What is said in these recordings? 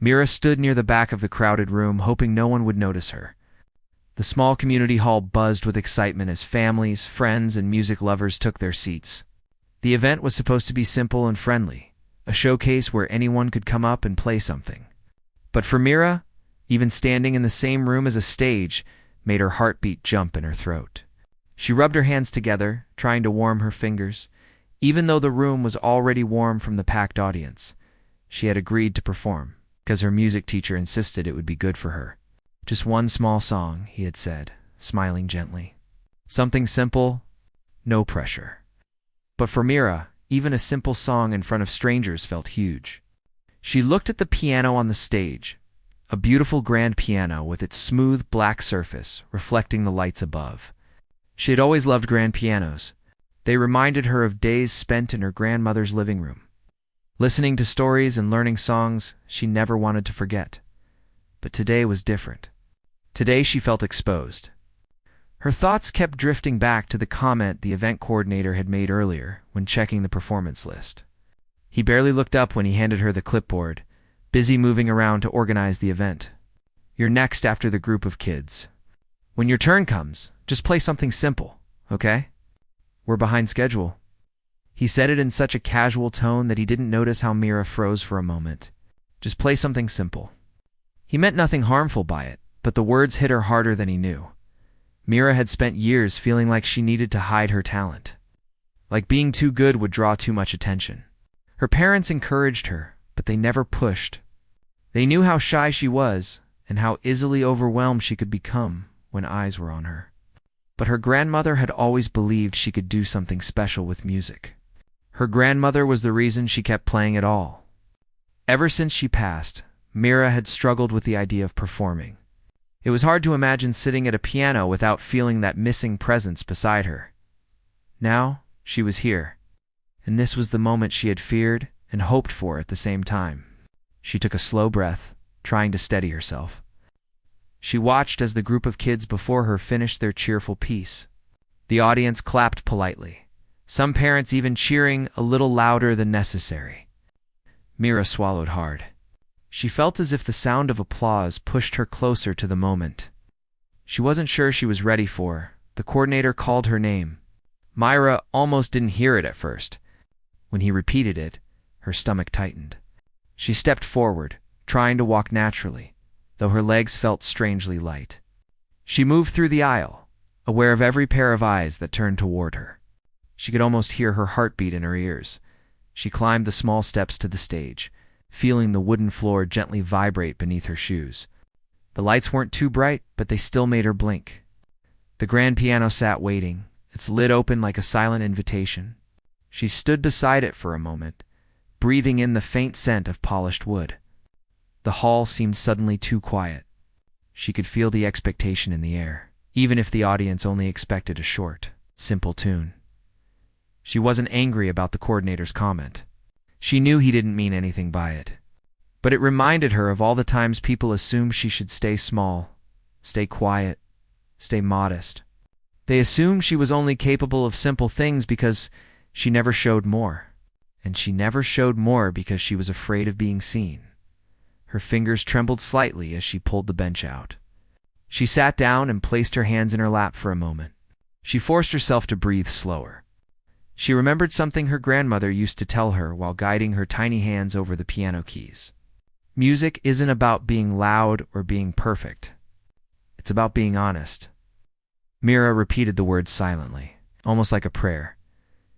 Mira stood near the back of the crowded room, hoping no one would notice her. The small community hall buzzed with excitement as families, friends, and music lovers took their seats. The event was supposed to be simple and friendly, a showcase where anyone could come up and play something. But for Mira, even standing in the same room as a stage made her heartbeat jump in her throat. She rubbed her hands together, trying to warm her fingers. Even though the room was already warm from the packed audience, she had agreed to perform, because her music teacher insisted it would be good for her. Just one small song, he had said, smiling gently. Something simple, no pressure. But for Mira, even a simple song in front of strangers felt huge. She looked at the piano on the stage, a beautiful grand piano with its smooth black surface reflecting the lights above. She had always loved grand pianos. They reminded her of days spent in her grandmother's living room, listening to stories and learning songs she never wanted to forget. But today was different. Today she felt exposed. Her thoughts kept drifting back to the comment the event coordinator had made earlier when checking the performance list. He barely looked up when he handed her the clipboard, busy moving around to organize the event. "You're next after the group of kids. When your turn comes, just play something simple, okay? We're behind schedule." He said it in such a casual tone that he didn't notice how Mira froze for a moment. Just play something simple. He meant nothing harmful by it, but the words hit her harder than he knew. Mira had spent years feeling like she needed to hide her talent, like being too good would draw too much attention. Her parents encouraged her, but they never pushed. They knew how shy she was and how easily overwhelmed she could become when eyes were on her. But her grandmother had always believed she could do something special with music. Her grandmother was the reason she kept playing at all. Ever since she passed, Mira had struggled with the idea of performing. It was hard to imagine sitting at a piano without feeling that missing presence beside her. Now, she was here, and this was the moment she had feared and hoped for at the same time. She took a slow breath, trying to steady herself. She watched as the group of kids before her finished their cheerful piece. The audience clapped politely, some parents even cheering a little louder than necessary. Mira swallowed hard. She felt as if the sound of applause pushed her closer to the moment she wasn't sure she was ready for. The coordinator called her name. Mira almost didn't hear it at first. When he repeated it, her stomach tightened. She stepped forward, trying to walk naturally, though her legs felt strangely light. She moved through the aisle, aware of every pair of eyes that turned toward her. She could almost hear her heartbeat in her ears. She climbed the small steps to the stage, feeling the wooden floor gently vibrate beneath her shoes. The lights weren't too bright, but they still made her blink. The grand piano sat waiting, its lid open like a silent invitation. She stood beside it for a moment, breathing in the faint scent of polished wood. The hall seemed suddenly too quiet. She could feel the expectation in the air, even if the audience only expected a short, simple tune. She wasn't angry about the coordinator's comment. She knew he didn't mean anything by it. But it reminded her of all the times people assumed she should stay small, stay quiet, stay modest. They assumed she was only capable of simple things because she never showed more. And she never showed more because she was afraid of being seen. Her fingers trembled slightly as she pulled the bench out. She sat down and placed her hands in her lap for a moment. She forced herself to breathe slower. She remembered something her grandmother used to tell her while guiding her tiny hands over the piano keys. Music isn't about being loud or being perfect. It's about being honest. Mira repeated the words silently, almost like a prayer.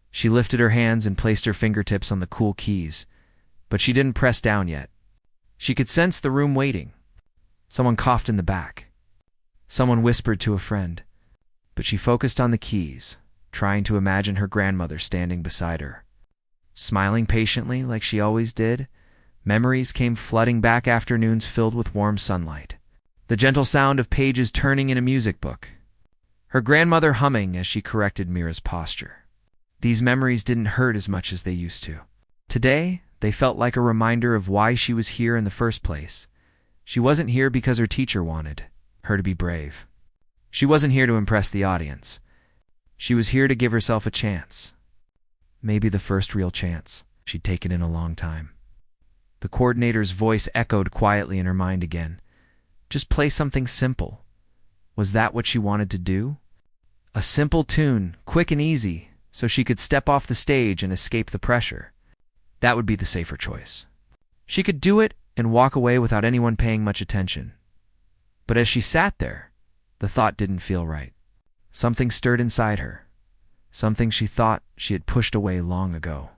She lifted her hands and placed her fingertips on the cool keys, but she didn't press down yet. She could sense the room waiting. Someone coughed in the back. Someone whispered to a friend. But she focused on the keys, trying to imagine her grandmother standing beside her. Smiling patiently like she always did, memories came flooding back, afternoons filled with warm sunlight. The gentle sound of pages turning in a music book. Her grandmother humming as she corrected Mira's posture. These memories didn't hurt as much as they used to. Today, they felt like a reminder of why she was here in the first place. She wasn't here because her teacher wanted her to be brave. She wasn't here to impress the audience. She was here to give herself a chance. Maybe the first real chance she'd taken in a long time. The coordinator's voice echoed quietly in her mind again. Just play something simple. Was that what she wanted to do? A simple tune, quick and easy, so she could step off the stage and escape the pressure. That would be the safer choice. She could do it and walk away without anyone paying much attention. But as she sat there, the thought didn't feel right. Something stirred inside her. Something she thought she had pushed away long ago.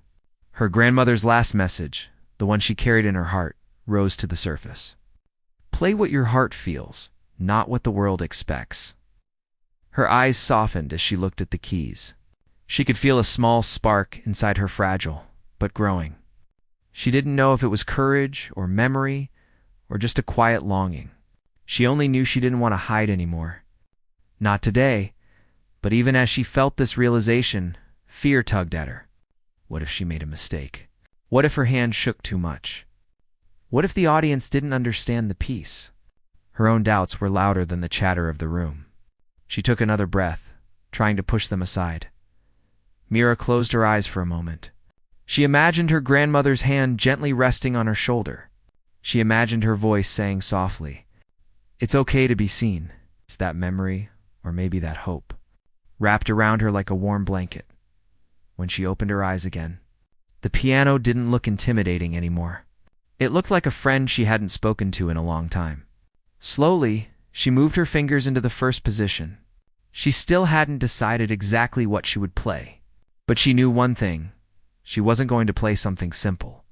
Her grandmother's last message, the one she carried in her heart, rose to the surface. Play what your heart feels, not what the world expects. Her eyes softened as she looked at the keys. She could feel a small spark inside her, fragile, but growing. She didn't know if it was courage or memory or just a quiet longing. She only knew she didn't want to hide anymore. Not today, but even as she felt this realization, fear tugged at her. What if she made a mistake? What if her hand shook too much? What if the audience didn't understand the piece? Her own doubts were louder than the chatter of the room. She took another breath, trying to push them aside. Mira closed her eyes for a moment. She imagined her grandmother's hand gently resting on her shoulder. She imagined her voice saying softly, "It's okay to be seen." It's that memory, or maybe that hope, wrapped around her like a warm blanket. When she opened her eyes again, the piano didn't look intimidating anymore. It looked like a friend she hadn't spoken to in a long time. Slowly, she moved her fingers into the first position. She still hadn't decided exactly what she would play, but she knew one thing. She wasn't going to play something simple.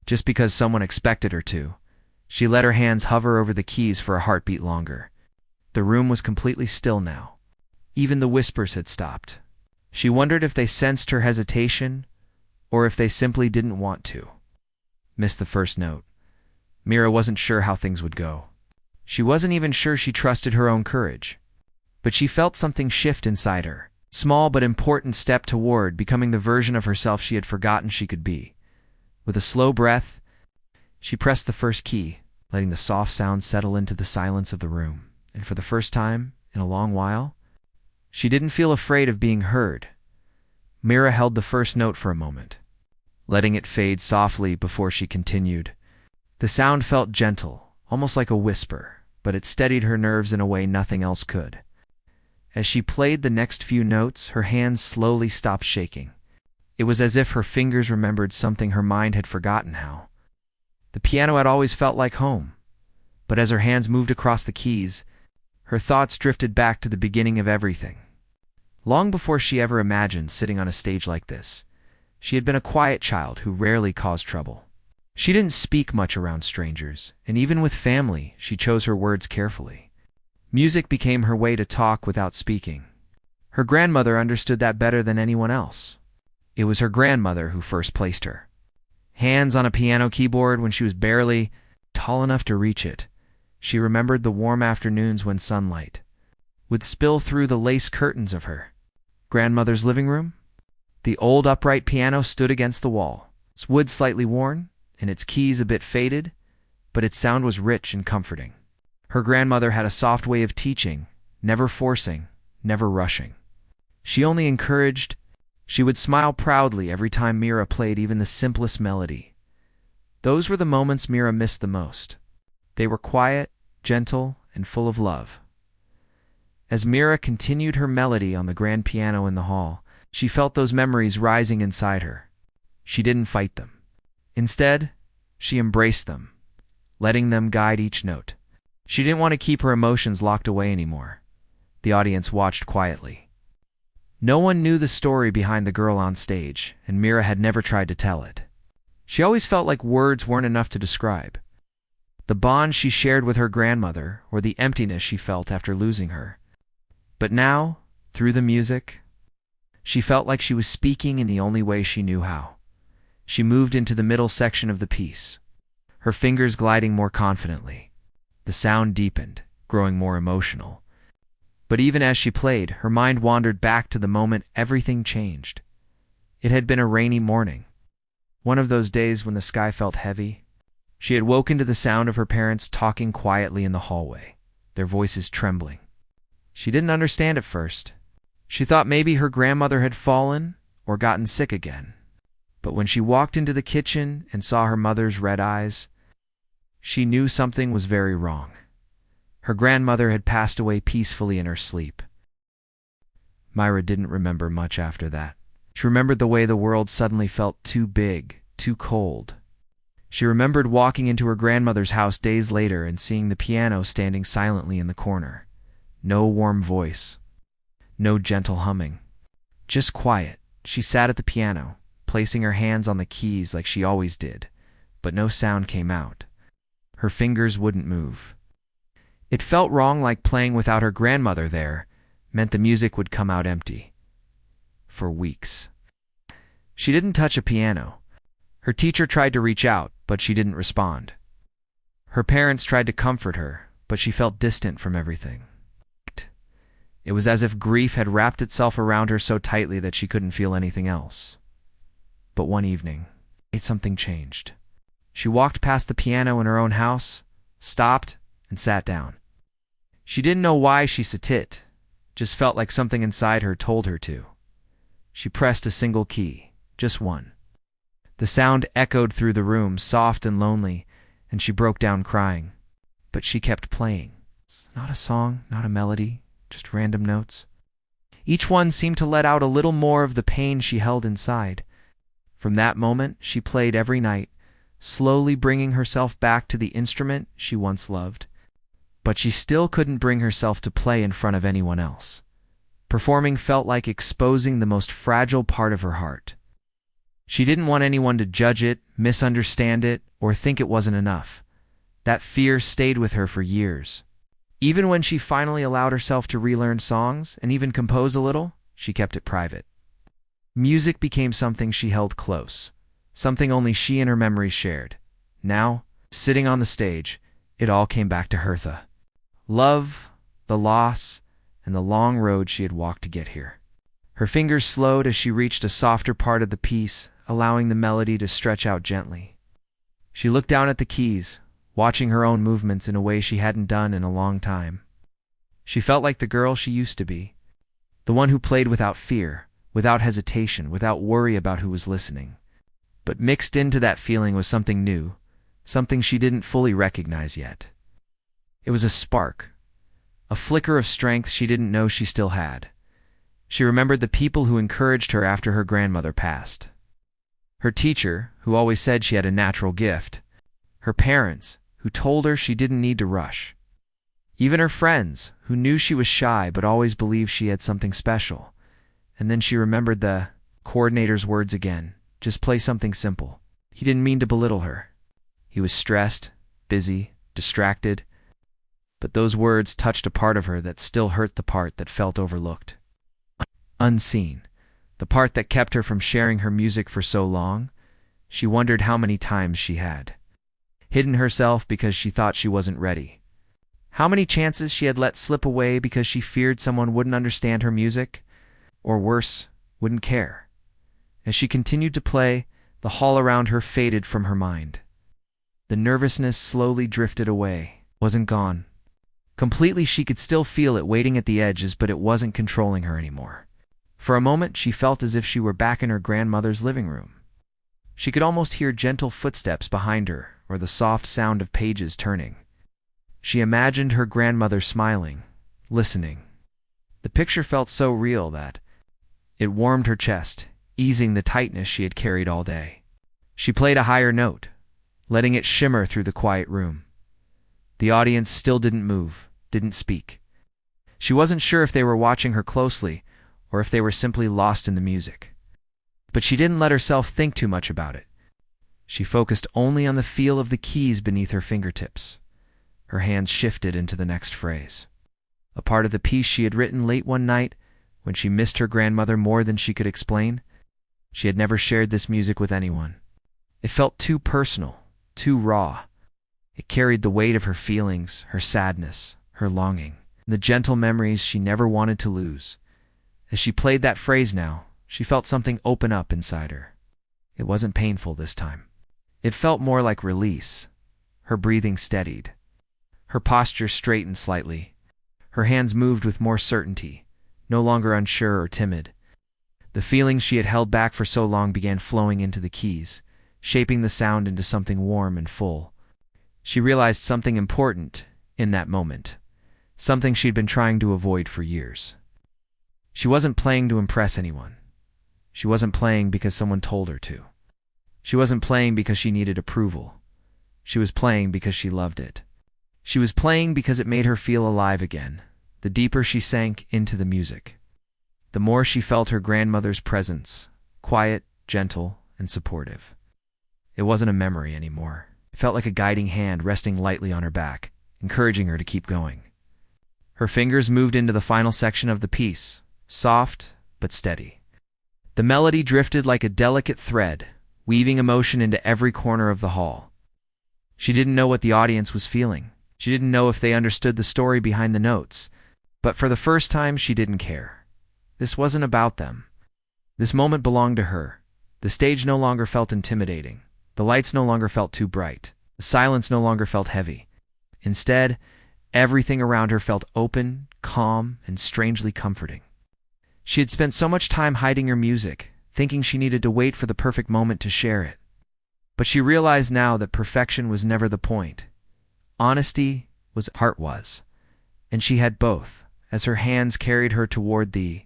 Just because someone expected her to, she let her hands hover over the keys for a heartbeat longer. The room was completely still now. Even the whispers had stopped. She wondered if they sensed her hesitation, or if they simply didn't want to. Missed the first note. Mira wasn't sure how things would go. She wasn't even sure she trusted her own courage. But she felt something shift inside her. Small but important step toward becoming the version of herself she had forgotten she could be. With a slow breath, she pressed the first key, letting the soft sound settle into the silence of the room. And for the first time in a long while, she didn't feel afraid of being heard. Mira held the first note for a moment, letting it fade softly before she continued. The sound felt gentle, almost like a whisper, but it steadied her nerves in a way nothing else could. As she played the next few notes, her hands slowly stopped shaking. It was as if her fingers remembered something her mind had forgotten how. The piano had always felt like home, but as her hands moved across the keys, her thoughts drifted back to the beginning of everything. Long before she ever imagined sitting on a stage like this, she had been a quiet child who rarely caused trouble. She didn't speak much around strangers, and even with family, she chose her words carefully. Music became her way to talk without speaking. Her grandmother understood that better than anyone else. It was her grandmother who first placed her. Hands on a piano keyboard when she was barely tall enough to reach it. She remembered the warm afternoons when sunlight would spill through the lace curtains of her grandmother's living room. The old upright piano stood against the wall, its wood slightly worn and its keys a bit faded, but its sound was rich and comforting. Her grandmother had a soft way of teaching, never forcing, never rushing. She only encouraged. She would smile proudly every time Mira played even the simplest melody. Those were the moments Mira missed the most. They were quiet, gentle, and full of love. As Mira continued her melody on the grand piano in the hall, she felt those memories rising inside her. She didn't fight them. Instead, she embraced them, letting them guide each note. She didn't want to keep her emotions locked away anymore. The audience watched quietly. No one knew the story behind the girl on stage, and Mira had never tried to tell it. She always felt like words weren't enough to describe the bond she shared with her grandmother or the emptiness she felt after losing her. But now, through the music, she felt like she was speaking in the only way she knew how. She moved into the middle section of the piece, her fingers gliding more confidently. The sound deepened, growing more emotional. But even as she played, her mind wandered back to the moment everything changed. It had been a rainy morning, one of those days when the sky felt heavy. She had woken to the sound of her parents talking quietly in the hallway, their voices trembling. She didn't understand at first. She thought maybe her grandmother had fallen or gotten sick again. But when she walked into the kitchen and saw her mother's red eyes, she knew something was very wrong. Her grandmother had passed away peacefully in her sleep. Myra didn't remember much after that. She remembered the way the world suddenly felt too big, too cold. She remembered walking into her grandmother's house days later and seeing the piano standing silently in the corner. No warm voice, no gentle humming, just quiet. She sat at the piano, placing her hands on the keys like she always did, but no sound came out. Her fingers wouldn't move. It felt wrong, like playing without her grandmother there meant the music would come out empty. For weeks. She didn't touch a piano. Her teacher tried to reach out, but she didn't respond. Her parents tried to comfort her, but she felt distant from everything. It was as if grief had wrapped itself around her so tightly that she couldn't feel anything else. But one evening, something changed. She walked past the piano in her own house, stopped, and sat down. She didn't know why she sat, just felt like something inside her told her to. She pressed a single key, just one. The sound echoed through the room, soft and lonely, and she broke down crying. But she kept playing. Not a song, not a melody, just random notes. Each one seemed to let out a little more of the pain she held inside. From that moment, she played every night, slowly bringing herself back to the instrument she once loved. But she still couldn't bring herself to play in front of anyone else. Performing felt like exposing the most fragile part of her heart. She didn't want anyone to judge it, misunderstand it, or think it wasn't enough. That fear stayed with her for years. Even when she finally allowed herself to relearn songs and even compose a little, she kept it private. Music became something she held close, something only she and her memories shared. Now, sitting on the stage, it all came back to Hertha. Love, the loss, and the long road she had walked to get here. Her fingers slowed as she reached a softer part of the piece, allowing the melody to stretch out gently. She looked down at the keys, watching her own movements in a way she hadn't done in a long time. She felt like the girl she used to be, the one who played without fear, without hesitation, without worry about who was listening. But mixed into that feeling was something new, something she didn't fully recognize yet. It was a spark, a flicker of strength she didn't know she still had. She remembered the people who encouraged her after her grandmother passed. Her teacher, who always said she had a natural gift. Her parents, who told her she didn't need to rush. Even her friends, who knew she was shy but always believed she had something special. And then she remembered the coordinator's words again. Just play something simple. He didn't mean to belittle her. He was stressed, busy, distracted. But those words touched a part of her that still hurt, the part that felt overlooked. Unseen, the part that kept her from sharing her music for so long. She wondered how many times she had hidden herself because she thought she wasn't ready. How many chances she had let slip away because she feared someone wouldn't understand her music, or worse, wouldn't care. As she continued to play, the hall around her faded from her mind. The nervousness slowly drifted away, wasn't gone. Completely, she could still feel it waiting at the edges, but it wasn't controlling her anymore. For a moment, she felt as if she were back in her grandmother's living room. She could almost hear gentle footsteps behind her, or the soft sound of pages turning. She imagined her grandmother smiling, listening. The picture felt so real that it warmed her chest, easing the tightness she had carried all day. She played a higher note, letting it shimmer through the quiet room. The audience still didn't move, didn't speak. She wasn't sure if they were watching her closely, or if they were simply lost in the music. But she didn't let herself think too much about it. She focused only on the feel of the keys beneath her fingertips. Her hands shifted into the next phrase, a part of the piece she had written late one night when she missed her grandmother more than she could explain. She had never shared this music with anyone. It felt too personal, too raw. It carried the weight of her feelings, her sadness, her longing, the gentle memories she never wanted to lose. As she played that phrase now, she felt something open up inside her. It wasn't painful this time. It felt more like release. Her breathing steadied. Her posture straightened slightly. Her hands moved with more certainty, no longer unsure or timid. The feelings she had held back for so long began flowing into the keys, shaping the sound into something warm and full. She realized something important in that moment, something she'd been trying to avoid for years. She wasn't playing to impress anyone. She wasn't playing because someone told her to. She wasn't playing because she needed approval. She was playing because she loved it. She was playing because it made her feel alive again. The deeper she sank into the music, the more she felt her grandmother's presence, quiet, gentle, and supportive. It wasn't a memory anymore. It felt like a guiding hand resting lightly on her back, encouraging her to keep going. Her fingers moved into the final section of the piece, soft but steady. The melody drifted like a delicate thread, weaving emotion into every corner of the hall. She didn't know what the audience was feeling. She didn't know if they understood the story behind the notes. But for the first time, she didn't care. This wasn't about them. This moment belonged to her. The stage no longer felt intimidating. The lights no longer felt too bright. The silence no longer felt heavy. Instead, everything around her felt open, calm, and strangely comforting. She had spent so much time hiding her music, thinking she needed to wait for the perfect moment to share it. But she realized now that perfection was never the point. Honesty was heart was. And she had both. As her hands carried her toward the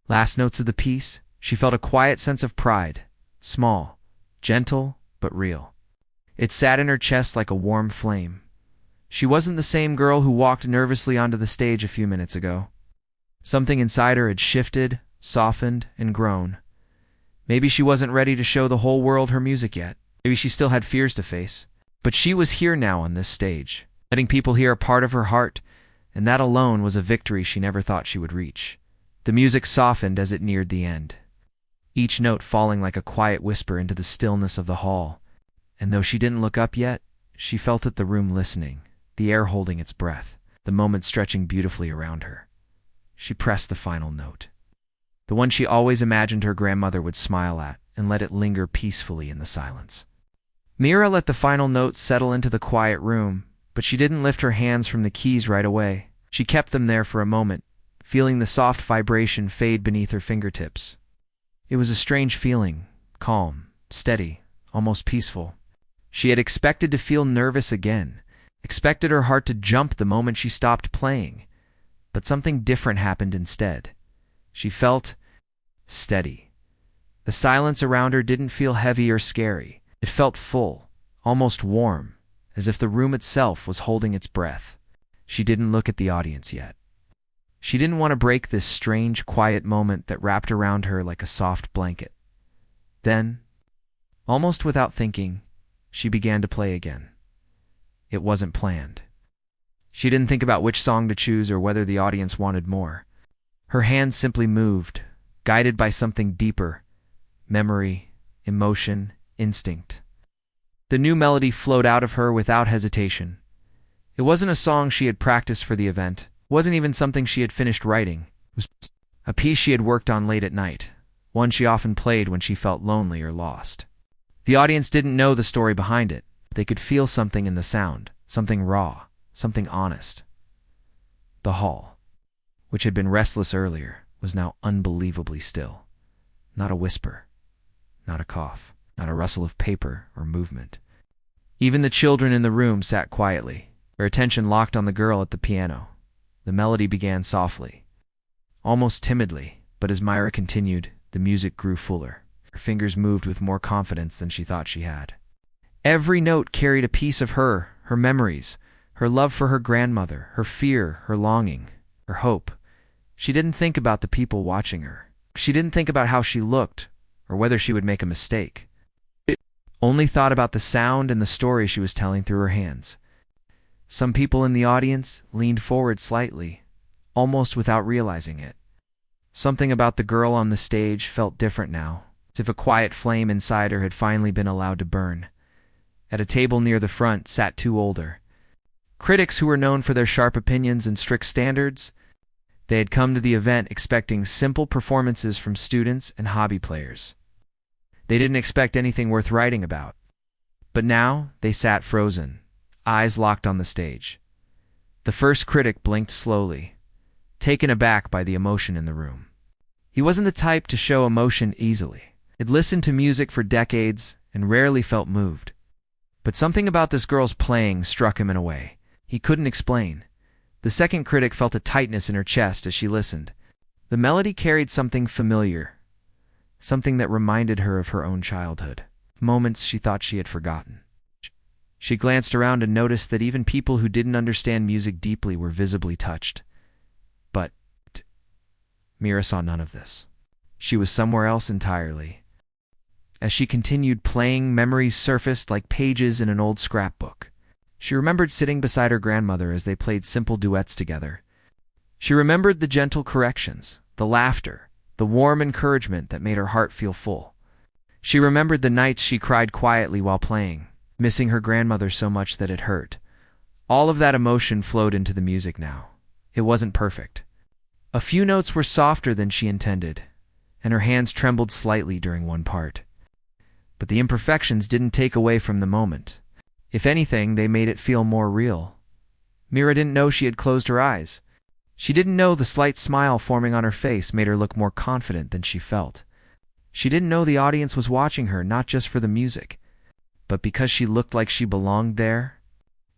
last notes of the piece, she felt a quiet sense of pride, small, gentle, but real. It sat in her chest like a warm flame. She wasn't the same girl who walked nervously onto the stage a few minutes ago. Something inside her had shifted, softened, and grown. Maybe she wasn't ready to show the whole world her music yet. Maybe she still had fears to face. But she was here now on this stage, letting people hear a part of her heart, and that alone was a victory she never thought she would reach. The music softened as it neared the end, each note falling like a quiet whisper into the stillness of the hall. And though she didn't look up yet, she felt it, the room listening, the air holding its breath, the moment stretching beautifully around her. She pressed the final note, the one she always imagined her grandmother would smile at, and let it linger peacefully in the silence. Mira let the final note settle into the quiet room, but she didn't lift her hands from the keys right away. She kept them there for a moment, feeling the soft vibration fade beneath her fingertips. It was a strange feeling, calm, steady, almost peaceful. She had expected to feel nervous again, expected her heart to jump the moment she stopped playing. But something different happened instead. She felt steady. The silence around her didn't feel heavy or scary. It felt full, almost warm, as if the room itself was holding its breath. She didn't look at the audience yet. She didn't want to break this strange, quiet moment that wrapped around her like a soft blanket. Then, almost without thinking, she began to play again. It wasn't planned. She didn't think about which song to choose or whether the audience wanted more. Her hands simply moved, guided by something deeper: memory, emotion, instinct. The new melody flowed out of her without hesitation. It wasn't a song she had practiced for the event. It wasn't even something she had finished writing. It was a piece she had worked on late at night, one she often played when she felt lonely or lost. The audience didn't know the story behind it. They could feel something in the sound, something raw, something honest. The hall, which had been restless earlier, was now unbelievably still. Not a whisper, not a cough, not a rustle of paper or movement. Even the children in the room sat quietly, their attention locked on the girl at the piano. The melody began softly, almost timidly, but as Myra continued, the music grew fuller. Her fingers moved with more confidence than she thought she had. Every note carried a piece of her memories, her love for her grandmother, her fear, her longing, her hope. She didn't think about the people watching her. She didn't think about how she looked or whether she would make a mistake. Only thought about the sound and the story she was telling through her hands. Some people in the audience leaned forward slightly, almost without realizing it. Something about the girl on the stage felt different now, as if a quiet flame inside her had finally been allowed to burn. At a table near the front sat two older critics who were known for their sharp opinions and strict standards. They had come to the event expecting simple performances from students and hobby players. They didn't expect anything worth writing about. But now they sat frozen, eyes locked on the stage. The first critic blinked slowly, taken aback by the emotion in the room. He He wasn't the type to show emotion easily. He'd listened to music for decades and rarely felt moved. But something about this girl's playing struck him in a way he couldn't explain. The second critic felt a tightness in her chest as she listened. The melody carried something familiar, something that reminded her of her own childhood, moments she thought she had forgotten. She glanced around and noticed that even people who didn't understand music deeply were visibly touched. But Mira saw none of this. She was somewhere else entirely. As she continued playing, memories surfaced like pages in an old scrapbook. She remembered sitting beside her grandmother as they played simple duets together. She remembered the gentle corrections, the laughter, the warm encouragement that made her heart feel full. She remembered the nights she cried quietly while playing, missing her grandmother so much that it hurt. All of that emotion flowed into the music now. It wasn't perfect. A few notes were softer than she intended, and her hands trembled slightly during one part. But the imperfections didn't take away from the moment. If anything, they made it feel more real. Mira didn't know she had closed her eyes. She didn't know the slight smile forming on her face made her look more confident than she felt. She didn't know the audience was watching her not just for the music, but because she looked like she belonged there,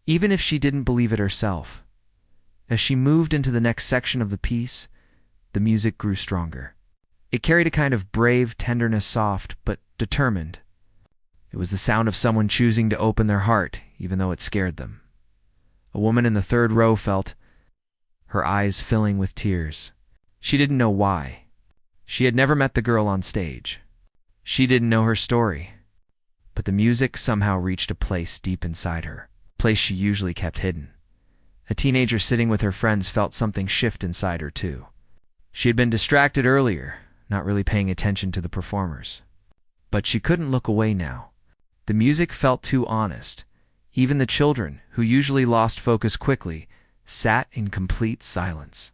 even if she didn't believe it herself. As she moved into the next section of the piece, the music grew stronger. It carried a kind of brave tenderness, soft but determined. It was the sound of someone choosing to open their heart, even though it scared them. A woman in the third row felt her eyes filling with tears. She didn't know why. She had never met the girl on stage. She didn't know her story. But the music somehow reached a place deep inside her, a place she usually kept hidden. A teenager sitting with her friends felt something shift inside her too. She had been distracted earlier, not really paying attention to the performers. But she couldn't look away now. The music felt too honest. Even the children, who usually lost focus quickly, sat in complete silence.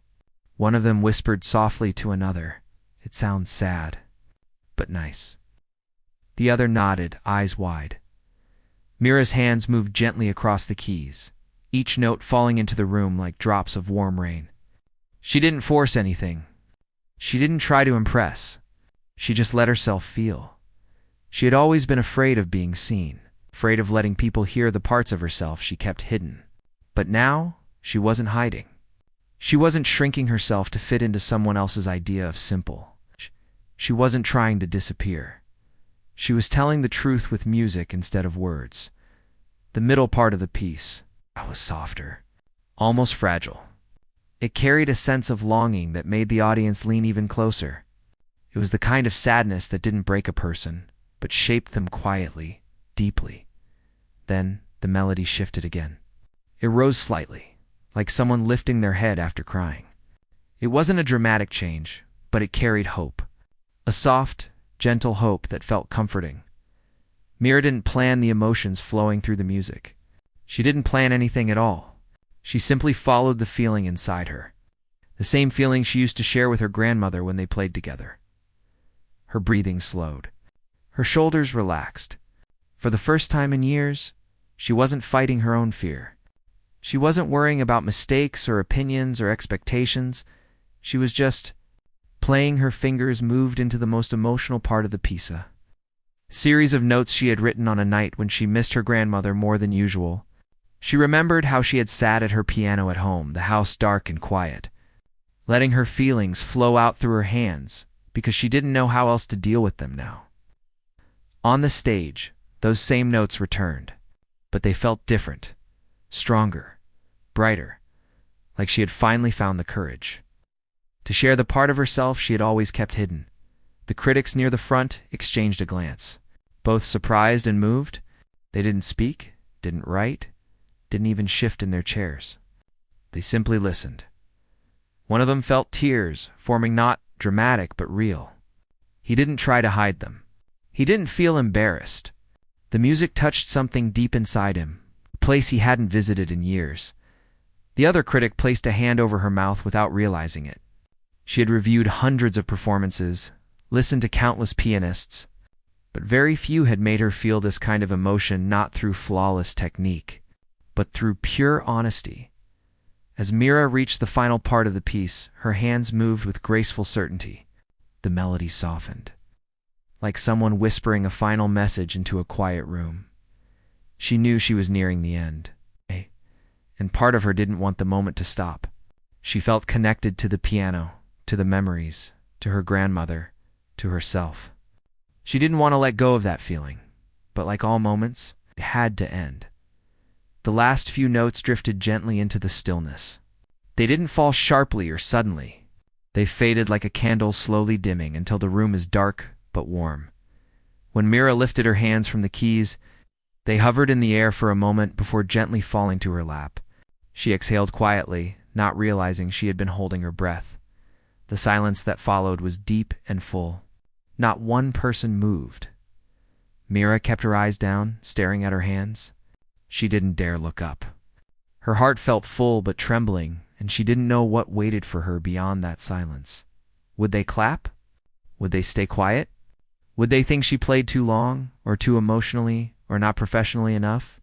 One of them whispered softly to another, "It sounds sad, but nice." The other nodded, eyes wide. Mira's hands moved gently across the keys, each note falling into the room like drops of warm rain. She didn't force anything. She didn't try to impress. She just let herself feel. She had always been afraid of being seen, afraid of letting people hear the parts of herself she kept hidden. But now, she wasn't hiding. She wasn't shrinking herself to fit into someone else's idea of simple. She wasn't trying to disappear. She was telling the truth with music instead of words. The middle part of the piece was softer, almost fragile. It carried a sense of longing that made the audience lean even closer. It was the kind of sadness that didn't break a person, but shaped them quietly, deeply. Then the melody shifted again. It rose slightly, like someone lifting their head after crying. It wasn't a dramatic change, but it carried hope. A soft, gentle hope that felt comforting. Mira didn't plan the emotions flowing through the music. She didn't plan anything at all. She simply followed the feeling inside her. The same feeling she used to share with her grandmother when they played together. Her breathing slowed. Her shoulders relaxed. For the first time in years, she wasn't fighting her own fear. She wasn't worrying about mistakes or opinions or expectations. She was just playing. Her fingers moved into the most emotional part of the piece. A series of notes she had written on a night when she missed her grandmother more than usual. She remembered how she had sat at her piano at home, the house dark and quiet, letting her feelings flow out through her hands because she didn't know how else to deal with them now. On the stage, those same notes returned, but they felt different, stronger, brighter, like she had finally found the courage to share the part of herself she had always kept hidden. The critics near the front exchanged a glance, both surprised and moved. They didn't speak, didn't write, didn't even shift in their chairs. They simply listened. One of them felt tears forming, not dramatic but real. He didn't try to hide them. He didn't feel embarrassed. The music touched something deep inside him, a place he hadn't visited in years. The other critic placed a hand over her mouth without realizing it. She had reviewed hundreds of performances, listened to countless pianists, but very few had made her feel this kind of emotion, not through flawless technique, but through pure honesty. As Mira reached the final part of the piece, her hands moved with graceful certainty. The melody softened, like someone whispering a final message into a quiet room. She knew she was nearing the end, and part of her didn't want the moment to stop. She felt connected to the piano, to the memories, to her grandmother, to herself. She didn't want to let go of that feeling, but like all moments, it had to end. The last few notes drifted gently into the stillness. They didn't fall sharply or suddenly. They faded like a candle slowly dimming until the room is dark but warm. When Mira lifted her hands from the keys, they hovered in the air for a moment before gently falling to her lap. She exhaled quietly, not realizing she had been holding her breath. The silence that followed was deep and full. Not one person moved. Mira kept her eyes down, staring at her hands. She didn't dare look up. Her heart felt full but trembling, and she didn't know what waited for her beyond that silence. Would they clap? Would they stay quiet? Would they think she played too long, or too emotionally, or not professionally enough?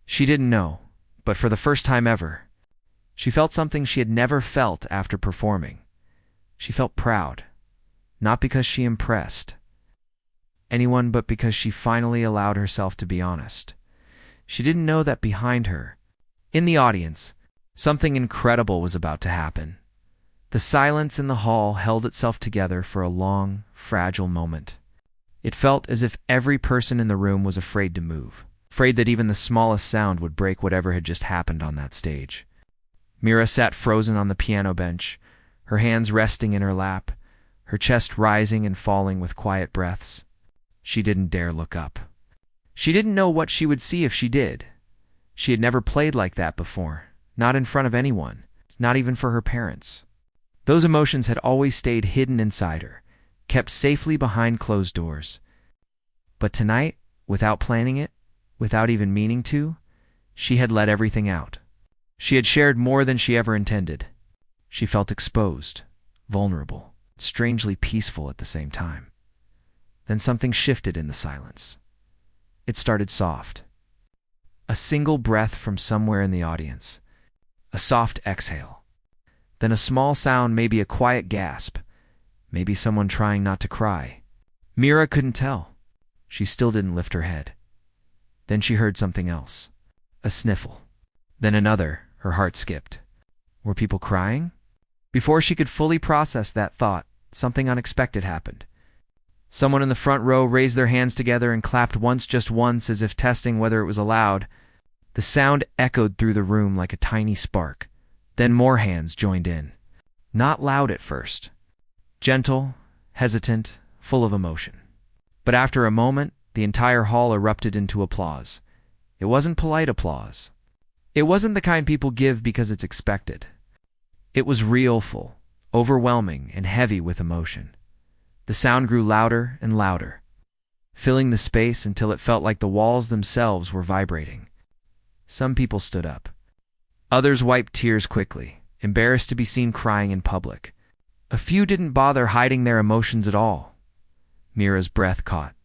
She didn't know, but for the first time ever, she felt something she had never felt after performing. She felt proud, not because she impressed anyone, but because she finally allowed herself to be honest. She didn't know that behind her, in the audience, something incredible was about to happen. The silence in the hall held itself together for a long, fragile moment. It felt as if every person in the room was afraid to move, afraid that even the smallest sound would break whatever had just happened on that stage. Mira sat frozen on the piano bench, her hands resting in her lap, her chest rising and falling with quiet breaths. She didn't dare look up. She didn't know what she would see if she did. She had never played like that before, not in front of anyone, not even for her parents. Those emotions had always stayed hidden inside her, kept safely behind closed doors. But tonight, without planning it, without even meaning to, she had let everything out. She had shared more than she ever intended. She felt exposed, vulnerable, strangely peaceful at the same time. Then something shifted in the silence. It started soft. A single breath from somewhere in the audience. A soft exhale. Then a small sound, maybe a quiet gasp. Maybe someone trying not to cry. Mira couldn't tell. She still didn't lift her head. Then she heard something else. A sniffle. Then another. Her heart skipped. Were people crying? Before she could fully process that thought, something unexpected happened. Someone in the front row raised their hands together and clapped once, just once, as if testing whether it was allowed. The sound echoed through the room like a tiny spark. Then more hands joined in. Not loud at first. Gentle, hesitant, full of emotion. But after a moment, the entire hall erupted into applause. It wasn't polite applause. It wasn't the kind people give because it's expected. It was real, full, overwhelming, and heavy with emotion. The sound grew louder and louder, filling the space until it felt like the walls themselves were vibrating. Some people stood up. Others wiped tears quickly, embarrassed to be seen crying in public. A few didn't bother hiding their emotions at all. Mira's breath caught.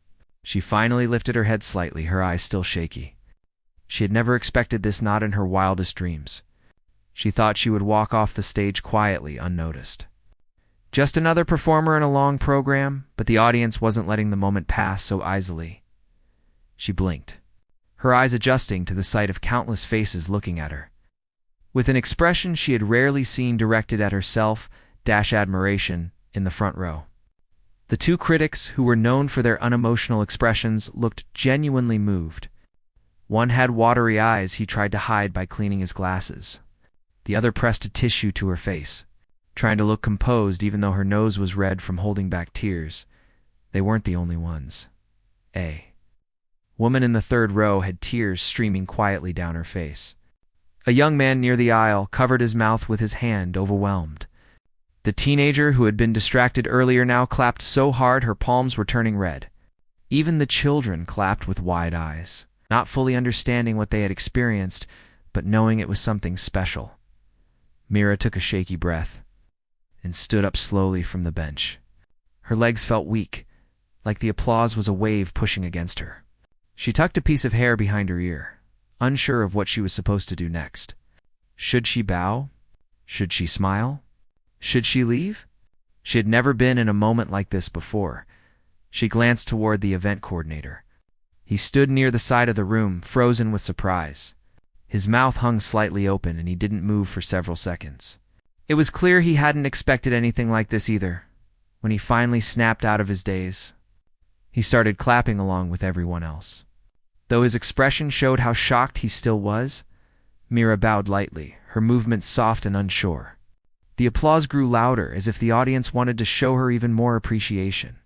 She finally lifted her head slightly, her eyes still shaky. She had never expected this, not in her wildest dreams. She thought she would walk off the stage quietly, unnoticed. Just another performer in a long program, but the audience wasn't letting the moment pass so easily. She blinked, her eyes adjusting to the sight of countless faces looking at her. With an expression she had rarely seen directed at herself, admiration, in the front row. The two critics, who were known for their unemotional expressions, looked genuinely moved. One had watery eyes he tried to hide by cleaning his glasses. The other pressed a tissue to her face, trying to look composed even though her nose was red from holding back tears. They weren't the only ones. A woman in the third row had tears streaming quietly down her face. A young man near the aisle covered his mouth with his hand, overwhelmed. The teenager who had been distracted earlier now clapped so hard her palms were turning red. Even the children clapped with wide eyes, not fully understanding what they had experienced, but knowing it was something special. Mira took a shaky breath and stood up slowly from the bench. Her legs felt weak, like the applause was a wave pushing against her. She tucked a piece of hair behind her ear, unsure of what she was supposed to do next. Should she bow? Should she smile? Should she leave? She had never been in a moment like this before. She glanced toward the event coordinator. He stood near the side of the room, frozen with surprise. His mouth hung slightly open, and he didn't move for several seconds. It was clear he hadn't expected anything like this either. When he finally snapped out of his daze, he started clapping along with everyone else. Though his expression showed how shocked he still was, Mira bowed lightly, her movements soft and unsure. The applause grew louder, as if the audience wanted to show her even more appreciation.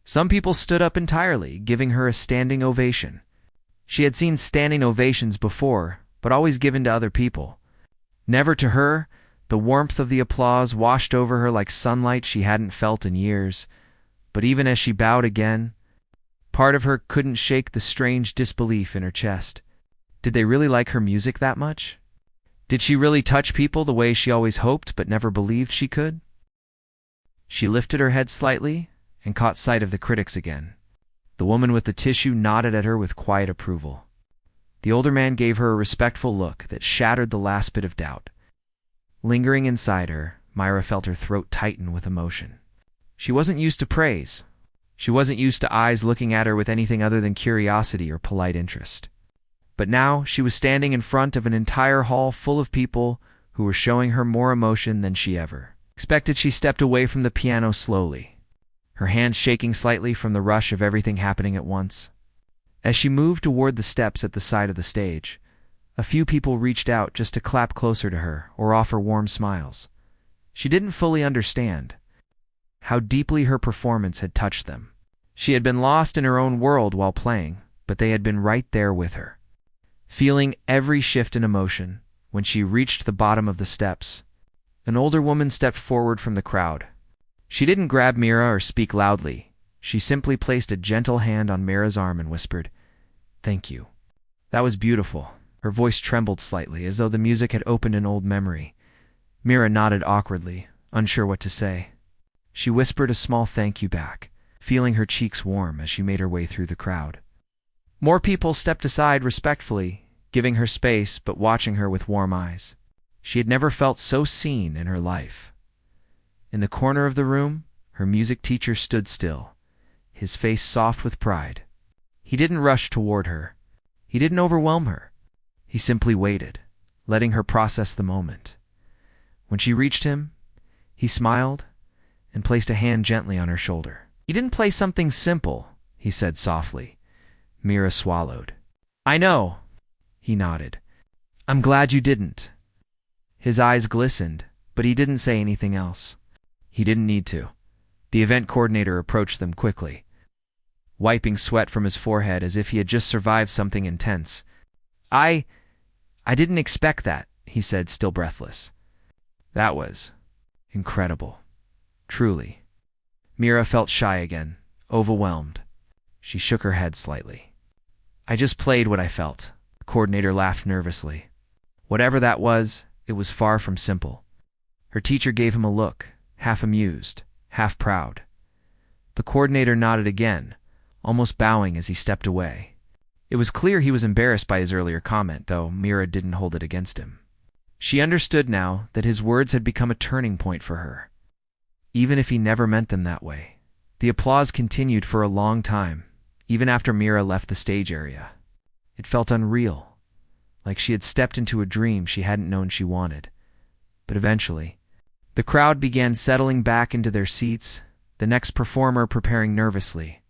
Some people stood up entirely, giving her a standing ovation. She had seen standing ovations before, but always given to other people. Never to her. The warmth of the applause washed over her like sunlight she hadn't felt in years. But even as she bowed again, part of her couldn't shake the strange disbelief in her chest. Did they really like her music that much? Did she really touch people the way she always hoped but never believed she could? She lifted her head slightly and caught sight of the critics again. The woman with the tissue nodded at her with quiet approval. The older man gave her a respectful look that shattered the last bit of doubt. Lingering inside her, Myra felt her throat tighten with emotion. She wasn't used to praise. She wasn't used to eyes looking at her with anything other than curiosity or polite interest. But now she was standing in front of an entire hall full of people who were showing her more emotion than she ever expected. She stepped away from the piano slowly, her hands shaking slightly from the rush of everything happening at once. As she moved toward the steps at the side of the stage, a few people reached out just to clap closer to her or offer warm smiles. She didn't fully understand how deeply her performance had touched them. She had been lost in her own world while playing, but they had been right there with her, feeling every shift in emotion. When she reached the bottom of the steps, an older woman stepped forward from the crowd. She didn't grab Mira or speak loudly. She simply placed a gentle hand on Mira's arm and whispered, "Thank you. That was beautiful." Her voice trembled slightly, as though the music had opened an old memory. Mira nodded awkwardly, unsure what to say. She whispered a small thank you back, feeling her cheeks warm as she made her way through the crowd. More people stepped aside respectfully, giving her space but watching her with warm eyes. She had never felt so seen in her life. In the corner of the room, her music teacher stood still, his face soft with pride. He didn't rush toward her. He didn't overwhelm her. He simply waited, letting her process the moment. When she reached him, he smiled and placed a hand gently on her shoulder. "You didn't play something simple," he said softly. Mira swallowed. "I know," he nodded. "I'm glad you didn't." His eyes glistened, but he didn't say anything else. He didn't need to. The event coordinator approached them quickly, wiping sweat from his forehead as if he had just survived something intense. I didn't expect that," he said, still breathless. "That was incredible. Truly." Mira felt shy again, overwhelmed. She shook her head slightly. "I just played what I felt." The coordinator laughed nervously. Whatever that was, it was far from simple. Her teacher gave him a look, half amused, half proud. The coordinator nodded again, almost bowing as he stepped away. It was clear he was embarrassed by his earlier comment, though Mira didn't hold it against him. She understood now that his words had become a turning point for her, even if he never meant them that way. The applause continued for a long time, even after Mira left the stage area. It felt unreal, like she had stepped into a dream she hadn't known she wanted. But eventually, the crowd began settling back into their seats, the next performer preparing nervously.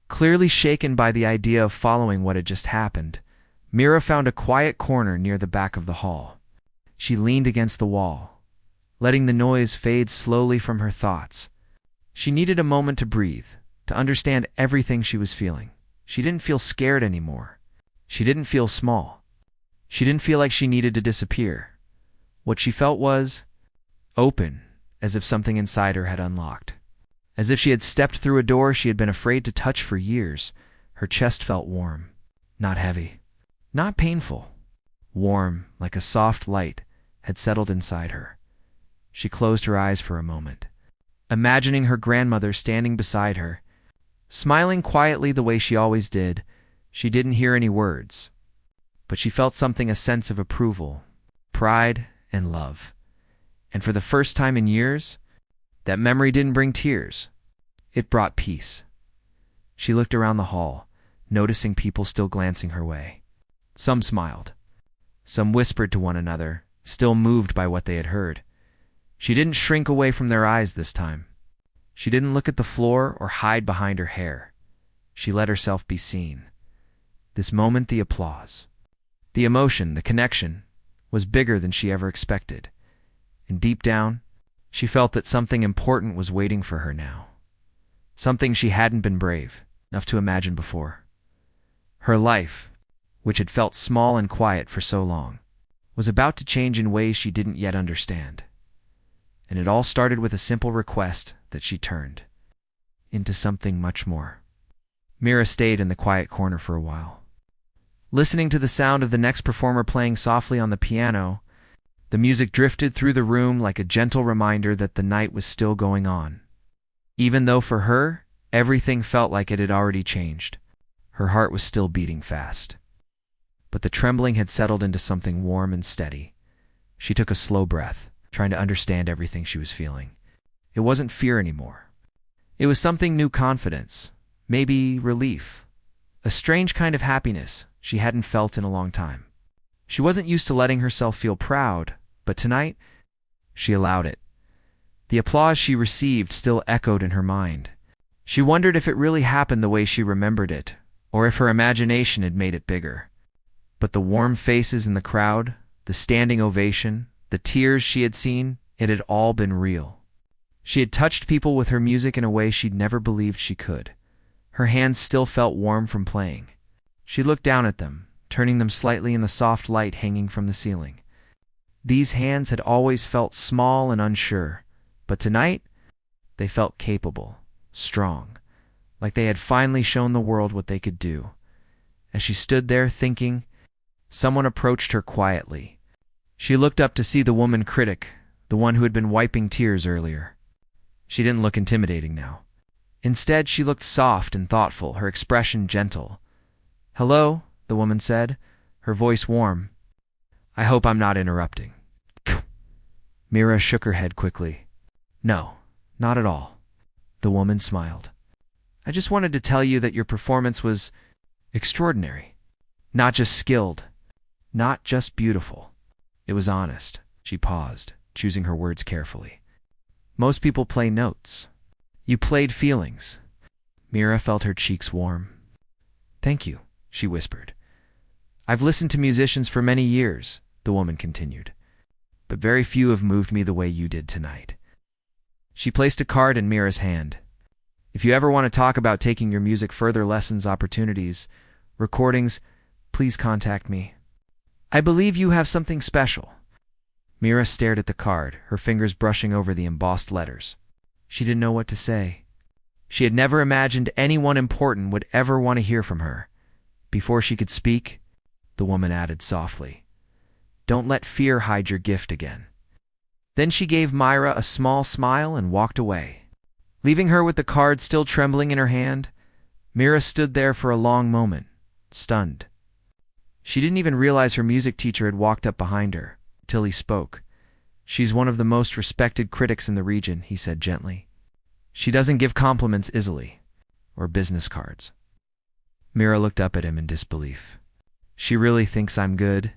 Clearly shaken by the idea of following what had just happened, Mira found a quiet corner near the back of the hall. She leaned against the wall, letting the noise fade slowly from her thoughts. She needed a moment to breathe, to understand everything she was feeling. She didn't feel scared anymore. She didn't feel small. She didn't feel like she needed to disappear. What she felt was open, as if something inside her had unlocked. As if she had stepped through a door she had been afraid to touch for years. Her chest felt warm, not heavy, not painful. Warm, like a soft light, had settled inside her. She closed her eyes for a moment, imagining her grandmother standing beside her, smiling quietly the way she always did. She didn't hear any words, but she felt something, a sense of approval, pride, and love. And for the first time in years, That memory didn't bring tears. It brought peace. She looked around the hall, noticing people still glancing her way. Some smiled. Some whispered to one another, still moved by what they had heard. She didn't shrink away from their eyes this time. She didn't look at the floor or hide behind her hair. She let herself be seen. This moment, the applause, the emotion, the connection, was bigger than she ever expected. And deep down, she felt that something important was waiting for her now. Something she hadn't been brave enough to imagine before. Her life, which had felt small and quiet for so long, was about to change in ways she didn't yet understand. And it all started with a simple request that she turned into something much more. Mira stayed in the quiet corner for a while, listening to the sound of the next performer playing softly on the piano. The music drifted through the room like a gentle reminder that the night was still going on. Even though for her, everything felt like it had already changed, her heart was still beating fast. But the trembling had settled into something warm and steady. She took a slow breath, trying to understand everything she was feeling. It wasn't fear anymore. It was something new, confidence, maybe relief, a strange kind of happiness she hadn't felt in a long time. She wasn't used to letting herself feel proud, but tonight, she allowed it. The applause she received still echoed in her mind. She wondered if it really happened the way she remembered it, or if her imagination had made it bigger. But the warm faces in the crowd, the standing ovation, the tears she had seen, it had all been real. She had touched people with her music in a way she'd never believed she could. Her hands still felt warm from playing. She looked down at them, turning them slightly in the soft light hanging from the ceiling. These hands had always felt small and unsure, but tonight, they felt capable, strong, like they had finally shown the world what they could do. As she stood there thinking, someone approached her quietly. She looked up to see the woman critic, the one who had been wiping tears earlier. She didn't look intimidating now. Instead, she looked soft and thoughtful, her expression gentle. "Hello," the woman said, her voice warm. "I hope I'm not interrupting." Mira shook her head quickly. "No, not at all." The woman smiled. "I just wanted to tell you that your performance was extraordinary. Not just skilled, not just beautiful. It was honest." She paused, choosing her words carefully. "Most people play notes. You played feelings." Mira felt her cheeks warm. "Thank you," she whispered. "I've listened to musicians for many years," the woman continued, "but very few have moved me the way you did tonight." She placed a card in Mira's hand. "If you ever want to talk about taking your music further, lessons, opportunities, recordings, please contact me. I believe you have something special." Mira stared at the card, her fingers brushing over the embossed letters. She didn't know what to say. She had never imagined anyone important would ever want to hear from her. Before she could speak, the woman added softly, "Don't let fear hide your gift again." Then she gave Mira a small smile and walked away. Leaving her with the card still trembling in her hand, Mira stood there for a long moment, stunned. She didn't even realize her music teacher had walked up behind her, till he spoke. "She's one of the most respected critics in the region," he said gently. "She doesn't give compliments easily, or business cards." Mira looked up at him in disbelief. "She really thinks I'm good?"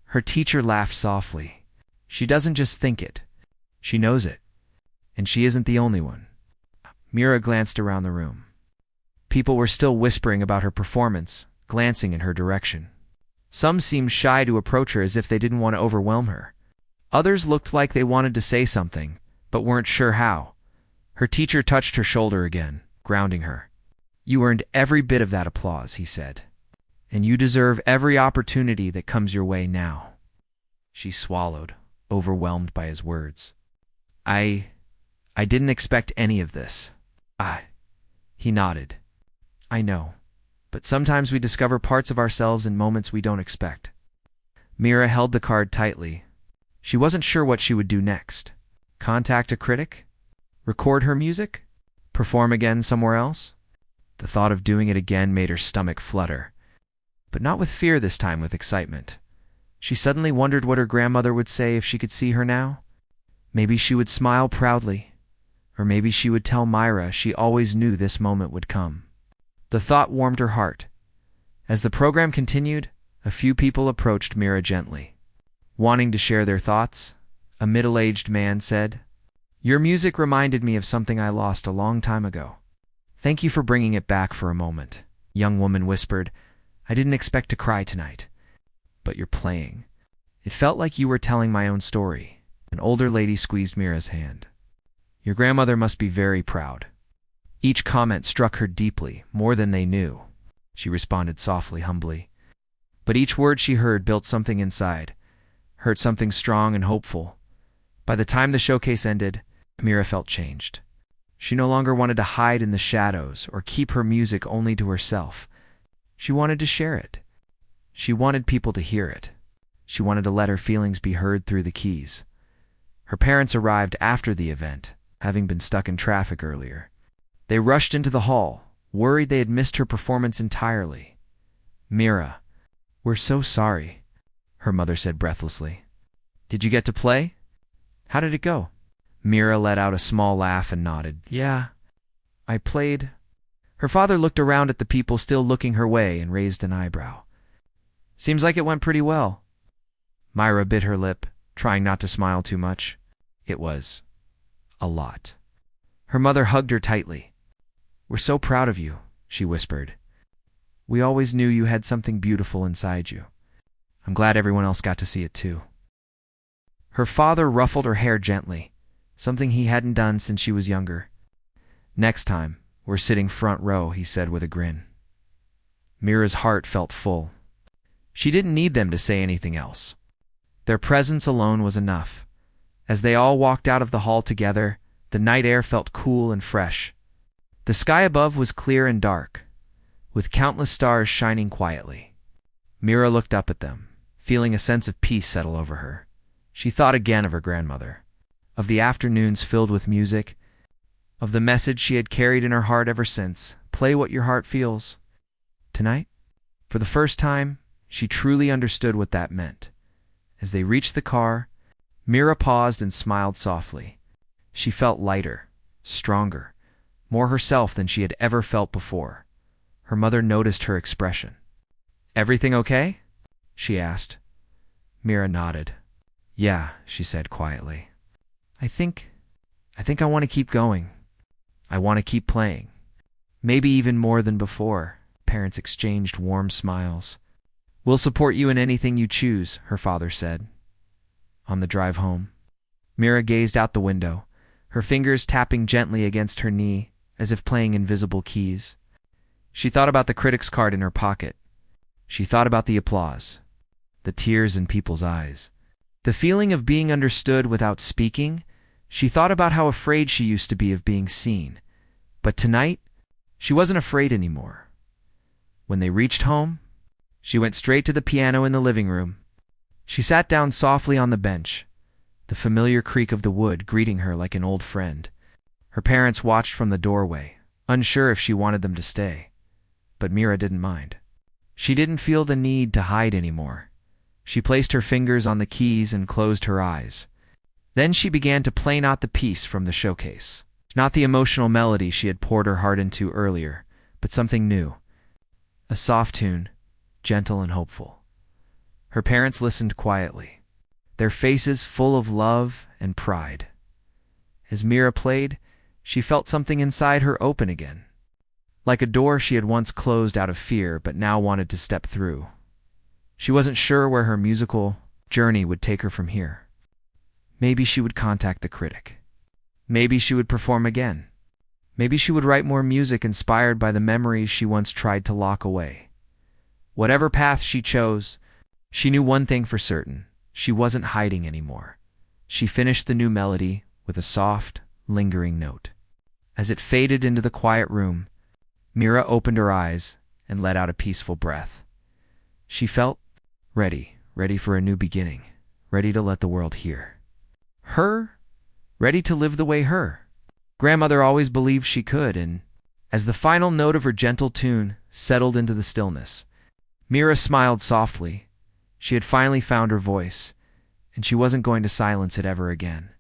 Her teacher laughed softly. "She doesn't just think it. She knows it. And she isn't the only one." Mira glanced around the room. People were still whispering about her performance, glancing in her direction. Some seemed shy to approach her as if they didn't want to overwhelm her. Others looked like they wanted to say something, but weren't sure how. Her teacher touched her shoulder again, grounding her. "You earned every bit of that applause," he said. "And you deserve every opportunity that comes your way now." She swallowed, overwhelmed by his words. I didn't expect any of this." He nodded. "I know. But sometimes we discover parts of ourselves in moments we don't expect." Mira held the card tightly. She wasn't sure what she would do next. Contact a critic? Record her music? Perform again somewhere else? The thought of doing it again made her stomach flutter. But not with fear this time, with excitement. She suddenly wondered what her grandmother would say if she could see her now. Maybe she would smile proudly. Or maybe she would tell Myra she always knew this moment would come. The thought warmed her heart. As the program continued, a few people approached Myra gently. Wanting to share their thoughts, a middle-aged man said, "Your music reminded me of something I lost a long time ago. Thank you for bringing it back for a moment." Young woman whispered, "I didn't expect to cry tonight. But you're playing. It felt like you were telling my own story." An older lady squeezed Myra's hand. "Your grandmother must be very proud." Each comment struck her deeply, more than they knew. She responded softly, humbly. But each word she heard built something inside, hurt something strong and hopeful. By the time the showcase ended, Myra felt changed. She no longer wanted to hide in the shadows or keep her music only to herself. She wanted to share it. She wanted people to hear it. She wanted to let her feelings be heard through the keys. Her parents arrived after the event, having been stuck in traffic earlier. They rushed into the hall, worried they had missed her performance entirely. "Myra, we're so sorry," her mother said breathlessly. "Did you get to play? How did it go?" Myra let out a small laugh and nodded. "Yeah, I played." Her father looked around at the people still looking her way and raised an eyebrow. "Seems like it went pretty well." Myra bit her lip, trying not to smile too much. It was a lot. Her mother hugged her tightly. "We're so proud of you," she whispered. "We always knew you had something beautiful inside you. I'm glad everyone else got to see it too." Her father ruffled her hair gently, something he hadn't done since she was younger. "Next time, we're sitting front row," he said with a grin. Myra's heart felt full. She didn't need them to say anything else. Their presence alone was enough. As they all walked out of the hall together, the night air felt cool and fresh. The sky above was clear and dark, with countless stars shining quietly. Myra looked up at them, feeling a sense of peace settle over her. She thought again of her grandmother, of the afternoons filled with music, of the message she had carried in her heart ever since, "Play what your heart feels." Tonight, for the first time, she truly understood what that meant. As they reached the car, Myra paused and smiled softly. She felt lighter, stronger, more herself than she had ever felt before. Her mother noticed her expression. "Everything okay?" she asked. Myra nodded. "Yeah," she said quietly. I think I want to keep going. I want to keep playing. Maybe even more than before." Parents exchanged warm smiles. "We'll support you in anything you choose," her father said. On the drive home, Myra gazed out the window, her fingers tapping gently against her knee, as if playing invisible keys. She thought about the critic's card in her pocket. She thought about the applause, the tears in people's eyes, the feeling of being understood without speaking. She thought about how afraid she used to be of being seen. But tonight, she wasn't afraid anymore. When they reached home, she went straight to the piano in the living room. She sat down softly on the bench, the familiar creak of the wood greeting her like an old friend. Her parents watched from the doorway, unsure if she wanted them to stay. But Myra didn't mind. She didn't feel the need to hide anymore. She placed her fingers on the keys and closed her eyes. Then she began to play not the piece from the showcase, not the emotional melody she had poured her heart into earlier, but something new. A soft tune, gentle and hopeful. Her parents listened quietly, their faces full of love and pride. As Myra played, she felt something inside her open again, like a door she had once closed out of fear but now wanted to step through. She wasn't sure where her musical journey would take her from here. Maybe she would contact the critic. Maybe she would perform again. Maybe she would write more music inspired by the memories she once tried to lock away. Whatever path she chose, she knew one thing for certain: she wasn't hiding anymore. She finished the new melody with a soft, lingering note. As it faded into the quiet room, Myra opened her eyes and let out a peaceful breath. She felt ready for a new beginning, ready to let the world hear. Her, ready to live the way her grandmother always believed she could. And as the final note of her gentle tune settled into the stillness, Myra smiled softly. She had finally found her voice, and she wasn't going to silence it ever again.